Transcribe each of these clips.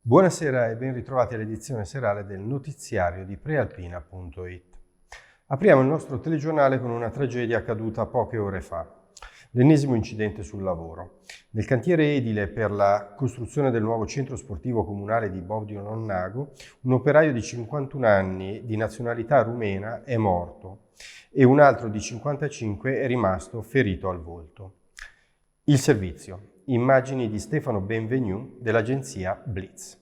Buonasera e ben ritrovati all'edizione serale del notiziario di Prealpina.it. Apriamo il nostro telegiornale con una tragedia accaduta poche ore fa. L'ennesimo incidente sul lavoro. Nel cantiere edile per la costruzione del nuovo centro sportivo comunale di Bobbio Nonnago, un operaio di 51 anni di nazionalità rumena è morto e un altro di 55 è rimasto ferito al volto. Il servizio. Immagini di Stefano Benvenu dell'agenzia Blitz.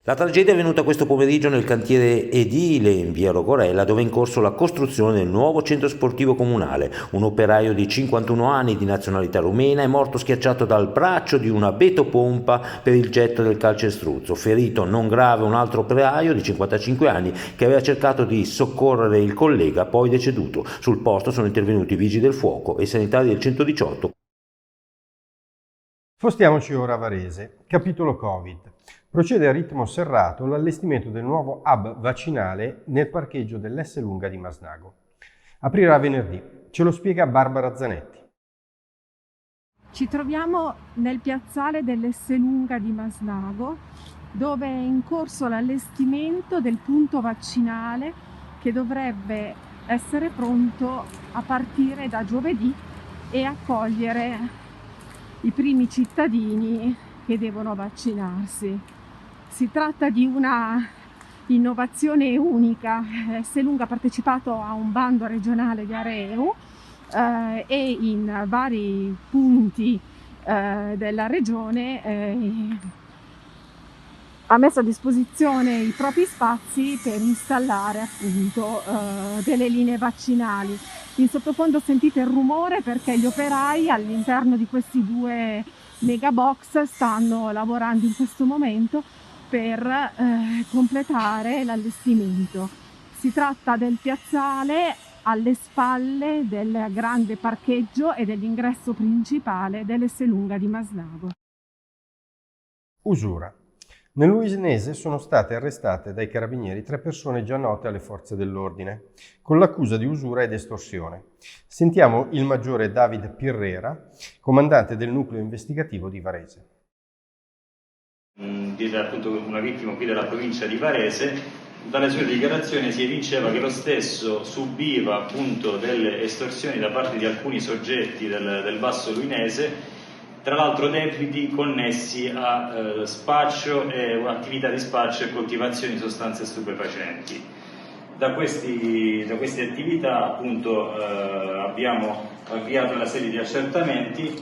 La tragedia è avvenuta questo pomeriggio nel cantiere edile in via Rogorella, dove è in corso la costruzione del nuovo centro sportivo comunale. Un operaio di 51 anni di nazionalità rumena è morto schiacciato dal braccio di una betopompa per il getto del calcestruzzo. Ferito non grave un altro operaio di 55 anni che aveva cercato di soccorrere il collega, poi deceduto. Sul posto sono intervenuti i vigili del fuoco e i sanitari del 118. Spostiamoci ora a Varese. Capitolo Covid. Procede a ritmo serrato l'allestimento del nuovo hub vaccinale nel parcheggio dell'Esselunga di Masnago. Aprirà venerdì. Ce lo spiega Barbara Zanetti. Ci troviamo nel piazzale dell'Esselunga di Masnago, dove è in corso l'allestimento del punto vaccinale che dovrebbe essere pronto a partire da giovedì e accogliere i primi cittadini che devono vaccinarsi. Si tratta di una innovazione unica. Esselunga ha partecipato a un bando regionale di Areu e in vari punti della regione ha messo a disposizione i propri spazi per installare appunto delle linee vaccinali. In sottofondo sentite il rumore perché gli operai all'interno di questi due megabox stanno lavorando in questo momento per completare l'allestimento. Si tratta del piazzale alle spalle del grande parcheggio e dell'ingresso principale dell'Esselunga di Masnago. Usura. Nell'Uisenese sono state arrestate dai carabinieri 3 persone già note alle forze dell'ordine, con l'accusa di usura ed estorsione. Sentiamo il maggiore David Pirrera, comandante del nucleo investigativo di Varese. Appunto una vittima qui della provincia di Varese, dalle sue dichiarazioni si evinceva che lo stesso subiva appunto delle estorsioni da parte di alcuni soggetti del Basso Luinese, tra l'altro debiti connessi a spaccio e attività di spaccio e coltivazione di sostanze stupefacenti. Da queste attività appunto abbiamo avviato una serie di accertamenti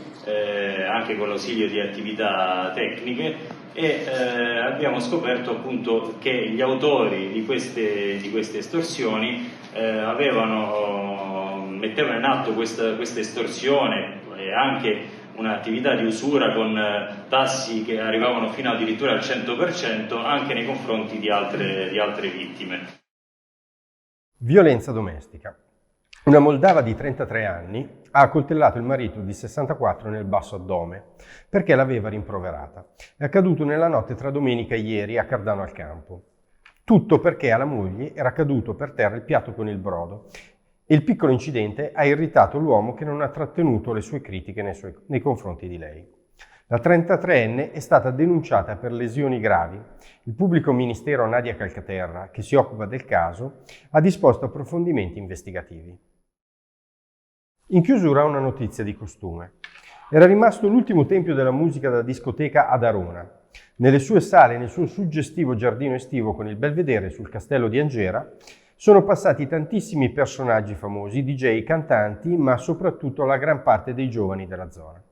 anche con l'ausilio di attività tecniche e abbiamo scoperto appunto che gli autori di queste estorsioni mettevano in atto questa estorsione e anche un'attività di usura con tassi che arrivavano fino addirittura al 100% anche nei confronti di altre vittime. Violenza domestica. Una moldava di 33 anni ha accoltellato il marito di 64 nel basso addome perché l'aveva rimproverata. È accaduto nella notte tra domenica e ieri a Cardano al Campo. Tutto perché alla moglie era caduto per terra il piatto con il brodo e il piccolo incidente ha irritato l'uomo che non ha trattenuto le sue critiche nei confronti di lei. La 33enne è stata denunciata per lesioni gravi. Il pubblico ministero Nadia Calcaterra, che si occupa del caso, ha disposto approfondimenti investigativi. In chiusura una notizia di costume. Era rimasto l'ultimo tempio della musica da discoteca ad Arona. Nelle sue sale, nel suo suggestivo giardino estivo con il belvedere sul castello di Angera, sono passati tantissimi personaggi famosi, DJ, cantanti, ma soprattutto la gran parte dei giovani della zona.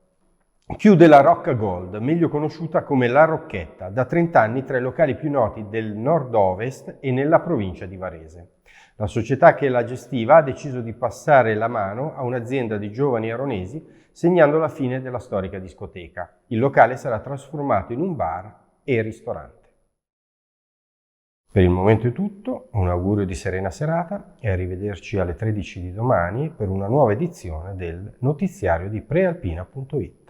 Chiude la Rocca Gold, meglio conosciuta come La Rocchetta, da 30 anni tra i locali più noti del nord-ovest e nella provincia di Varese. La società che la gestiva ha deciso di passare la mano a un'azienda di giovani aronesi, segnando la fine della storica discoteca. Il locale sarà trasformato in un bar e ristorante. Per il momento è tutto, un augurio di serena serata e arrivederci alle 13 di domani per una nuova edizione del notiziario di Prealpina.it.